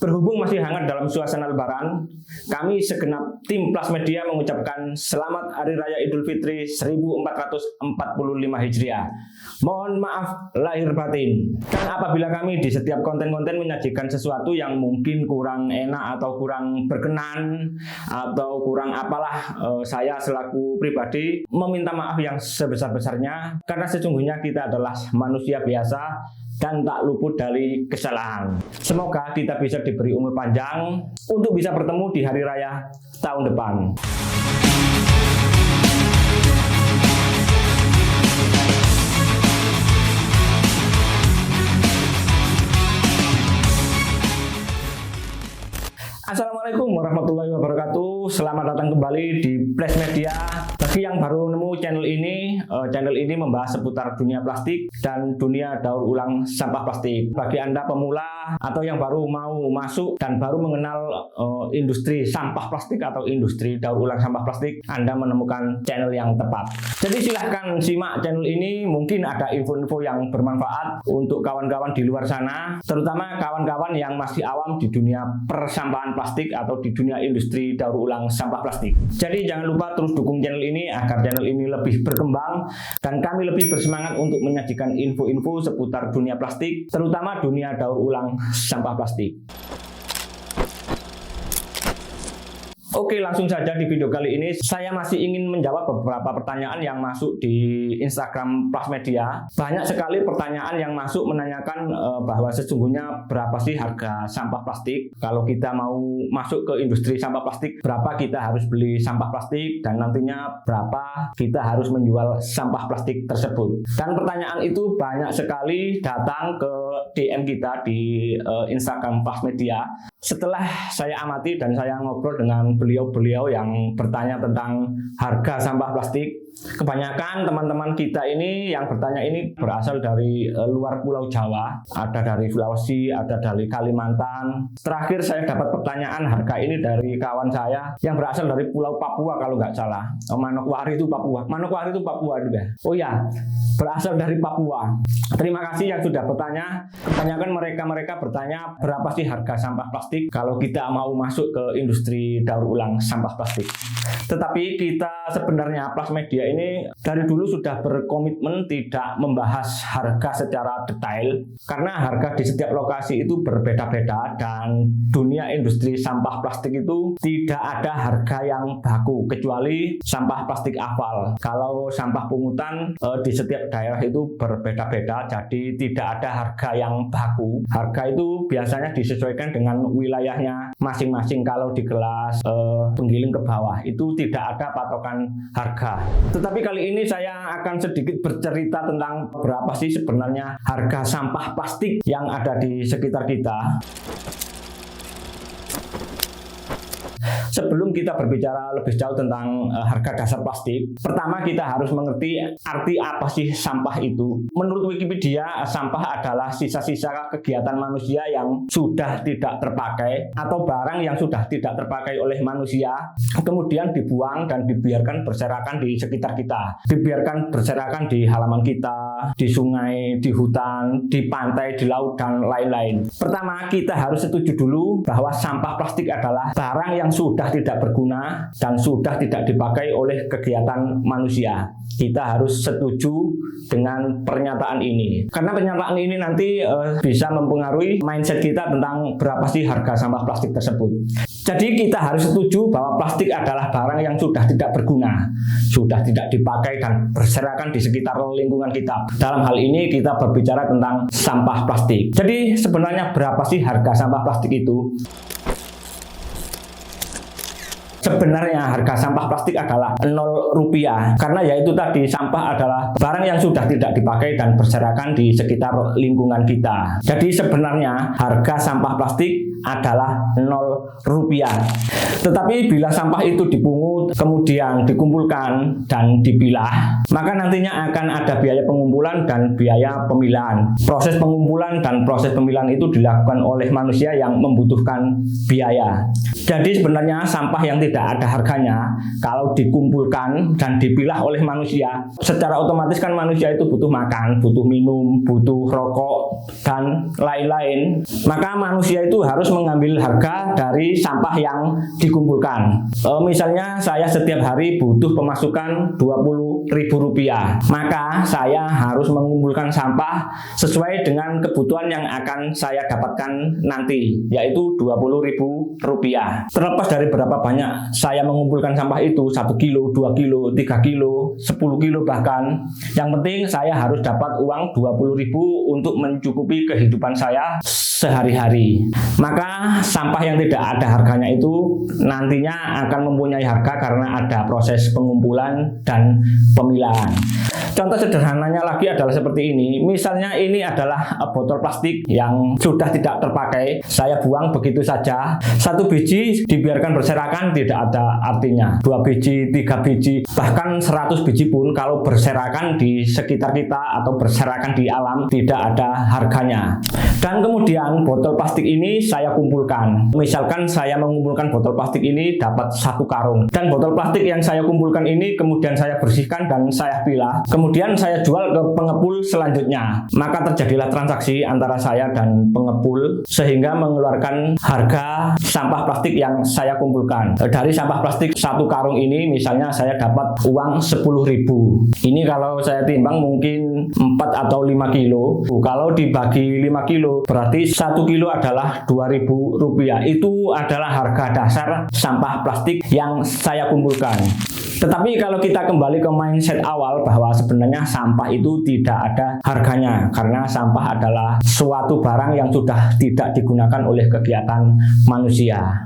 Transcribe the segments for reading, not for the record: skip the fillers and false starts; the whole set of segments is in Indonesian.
Berhubung masih hangat dalam suasana Lebaran, kami segenap tim Plus Media mengucapkan Selamat Hari Raya Idul Fitri 1445 Hijriah. Mohon maaf lahir batin. Dan apabila kami di setiap konten-konten menyajikan sesuatu yang mungkin kurang enak atau kurang berkenan atau kurang apalah, saya selaku pribadi meminta maaf yang sebesar-besarnya, karena sesungguhnya kita adalah manusia biasa dan tak luput dari kesalahan. Semoga kita bisa diberi umur panjang untuk bisa bertemu di hari raya tahun depan. Assalamualaikum warahmatullahi wabarakatuh. Selamat datang kembali di Plus Media. Bagi yang baru nemu channel ini membahas seputar dunia plastik dan dunia daur ulang sampah plastik. Bagi Anda pemula atau yang baru mau masuk dan baru mengenal industri sampah plastik atau industri daur ulang sampah plastik, Anda menemukan channel yang tepat. Jadi silahkan simak channel ini, mungkin ada info-info yang bermanfaat untuk kawan-kawan di luar sana, terutama kawan-kawan yang masih awam di dunia persampahan plastik atau di dunia industri daur ulang sampah plastik. Jadi jangan lupa terus dukung channel ini agar channel ini lebih berkembang dan kami lebih bersemangat untuk menyajikan info-info seputar dunia plastik, terutama dunia daur ulang sampah plastik. Oke, langsung saja di video kali ini saya masih ingin menjawab beberapa pertanyaan yang masuk di Instagram Plus Media. Banyak sekali pertanyaan yang masuk menanyakan bahwa sesungguhnya berapa sih harga sampah plastik. Kalau kita mau masuk ke industri sampah plastik, berapa kita harus beli sampah plastik, dan nantinya berapa kita harus menjual sampah plastik tersebut. Dan pertanyaan itu banyak sekali datang ke DM kita di Instagram Plus Media. Setelah saya amati dan saya ngobrol dengan beliau-beliau yang bertanya tentang harga sampah plastik, kebanyakan teman-teman kita ini yang bertanya ini berasal dari luar Pulau Jawa, ada dari Sulawesi, ada dari Kalimantan. Terakhir saya dapat pertanyaan harga ini dari kawan saya yang berasal dari Pulau Papua kalau nggak salah. Manokwari itu Papua. Manokwari itu Papua juga. Oh ya, berasal dari Papua. Terima kasih yang sudah bertanya. Kebanyakan mereka bertanya berapa sih harga sampah plastik kalau kita mau masuk ke industri daur ulang sampah plastik. Tetapi kita sebenarnya Plus Media ini dari dulu sudah berkomitmen tidak membahas harga secara detail, karena harga di setiap lokasi itu berbeda-beda dan dunia industri sampah plastik itu tidak ada harga yang baku kecuali sampah plastik aspal. Kalau sampah pungutan di setiap daerah itu berbeda-beda, jadi tidak ada harga yang baku. Harga itu biasanya disesuaikan dengan wilayahnya masing-masing. Kalau di kelas penggiling ke bawah itu tidak ada patokan harga. Tetapi kali ini saya akan sedikit bercerita tentang berapa sih sebenarnya harga sampah plastik yang ada di sekitar kita. Sebelum kita berbicara lebih jauh tentang harga dasar plastik, pertama kita harus mengerti arti apa sih sampah itu. Menurut Wikipedia, sampah adalah sisa-sisa kegiatan manusia yang sudah tidak terpakai atau barang yang sudah tidak terpakai oleh manusia, kemudian dibuang dan dibiarkan berserakan di sekitar kita. Dibiarkan berserakan di halaman kita, di sungai, di hutan, di pantai, di laut, dan lain-lain. Pertama, kita harus setuju dulu bahwa sampah plastik adalah barang yang sudah tidak berguna dan sudah tidak dipakai oleh kegiatan manusia. Kita harus setuju dengan pernyataan ini, karena pernyataan ini nanti bisa mempengaruhi mindset kita tentang berapa sih harga sampah plastik tersebut. Jadi kita harus setuju bahwa plastik adalah barang yang sudah tidak berguna, sudah tidak dipakai dan berserakan di sekitar lingkungan kita. Dalam hal ini kita berbicara tentang sampah plastik. Jadi sebenarnya berapa sih harga sampah plastik itu? Sebenarnya harga sampah plastik adalah Rp0, karena yaitu tadi sampah adalah barang yang sudah tidak dipakai dan berserakan di sekitar lingkungan kita. Jadi sebenarnya harga sampah plastik adalah Rp0. Tetapi bila sampah itu dipungut, kemudian dikumpulkan dan dipilah, maka nantinya akan ada biaya pengumpulan dan biaya pemilahan. Proses pengumpulan dan proses pemilahan itu dilakukan oleh manusia yang membutuhkan biaya. Jadi sebenarnya sampah yang tidak ada harganya kalau dikumpulkan dan dipilah oleh manusia, secara otomatis kan manusia itu butuh makan, butuh minum, butuh rokok, dan lain-lain. Maka manusia itu harus harus mengambil harga dari sampah yang dikumpulkan. Misalnya saya setiap hari butuh pemasukan Rp20.000, maka saya harus mengumpulkan sampah sesuai dengan kebutuhan yang akan saya dapatkan nanti, yaitu Rp20.000. Terlepas dari berapa banyak saya mengumpulkan sampah itu, 1 kilo, 2 kilo, 3 kilo, 10 kilo bahkan, yang penting saya harus dapat uang Rp20.000 untuk mencukupi kehidupan saya sehari-hari. Maka sampah yang tidak ada harganya itu nantinya akan mempunyai harga karena ada proses pengumpulan dan pemilahan. Contoh sederhananya lagi adalah seperti ini. Misalnya ini adalah botol plastik yang sudah tidak terpakai, saya buang begitu saja. 1 biji dibiarkan berserakan tidak ada artinya. 2 biji, 3 biji, bahkan 100 biji pun kalau berserakan di sekitar kita atau berserakan di alam tidak ada harganya. Dan kemudian botol plastik ini saya kumpulkan. Misalkan saya mengumpulkan botol plastik ini dapat 1 karung, dan botol plastik yang saya kumpulkan ini kemudian saya bersihkan dan saya pilah, kemudian saya jual ke pengepul selanjutnya. Maka terjadilah transaksi antara saya dan pengepul sehingga mengeluarkan harga sampah plastik yang saya kumpulkan. Dari sampah plastik 1 karung ini misalnya saya dapat uang Rp10.000. Ini kalau saya timbang mungkin 4 atau 5 kilo. Kalau dibagi 5 kilo berarti 1 kilo adalah Rp2.000. Itu adalah harga dasar sampah plastik yang saya kumpulkan. Tetapi kalau kita kembali ke mindset awal bahwa sebenarnya sampah itu tidak ada harganya, karena sampah adalah suatu barang yang sudah tidak digunakan oleh kegiatan manusia.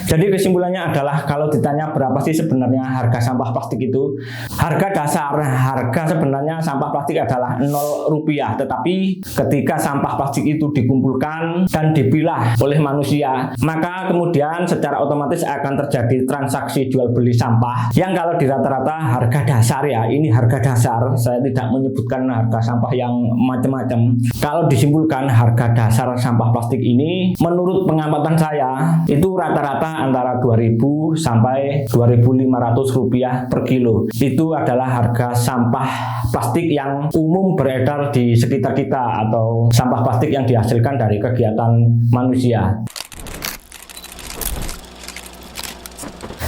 Jadi kesimpulannya adalah kalau ditanya berapa sih sebenarnya harga sampah plastik itu, harga dasar, harga sebenarnya sampah plastik adalah Rp0. Tetapi ketika sampah plastik itu dikumpulkan dan dipilah oleh manusia, maka kemudian secara otomatis akan terjadi transaksi jual beli sampah yang kalau di rata-rata harga dasar, ya ini harga dasar, saya tidak menyebutkan harga sampah yang macam-macam. Kalau disimpulkan harga dasar sampah plastik ini menurut pengamatan saya itu rata-rata antara Rp2.000 sampai Rp2.500 per kilo. Itu adalah harga sampah plastik yang umum beredar di sekitar kita atau sampah plastik yang dihasilkan dari kegiatan manusia.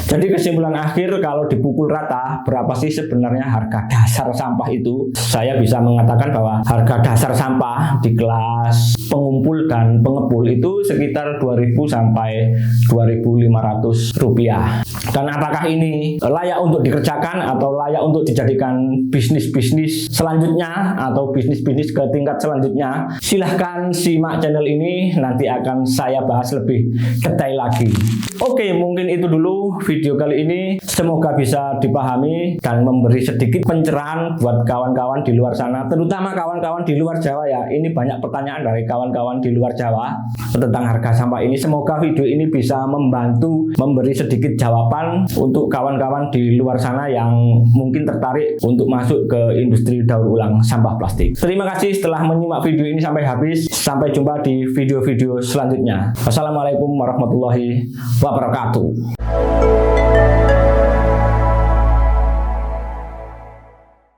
Jadi kesimpulan akhir kalau dipukul rata berapa sih sebenarnya harga dasar sampah itu? Saya bisa mengatakan bahwa harga dasar sampah di kelas pengumpul dan pengepul itu sekitar Rp2.000 sampai Rp2.500. Dan apakah ini layak untuk dikerjakan atau layak untuk dijadikan bisnis-bisnis selanjutnya atau bisnis-bisnis ke tingkat selanjutnya? Silahkan simak channel ini, nanti akan saya bahas lebih detail lagi. Oke, mungkin itu dulu video kali ini. Semoga bisa dipahami dan memberi sedikit pencerahan buat kawan-kawan di luar sana, terutama kawan-kawan di luar Jawa ya. Ini banyak pertanyaan dari kawan-kawan di luar Jawa tentang harga sampah ini. Semoga video ini bisa membantu memberi sedikit jawaban untuk kawan-kawan di luar sana yang mungkin tertarik untuk masuk ke industri daur ulang sampah plastik. Terima kasih telah menyimak video ini sampai habis. Sampai jumpa di video-video selanjutnya. Wassalamualaikum warahmatullahi wabarakatuh.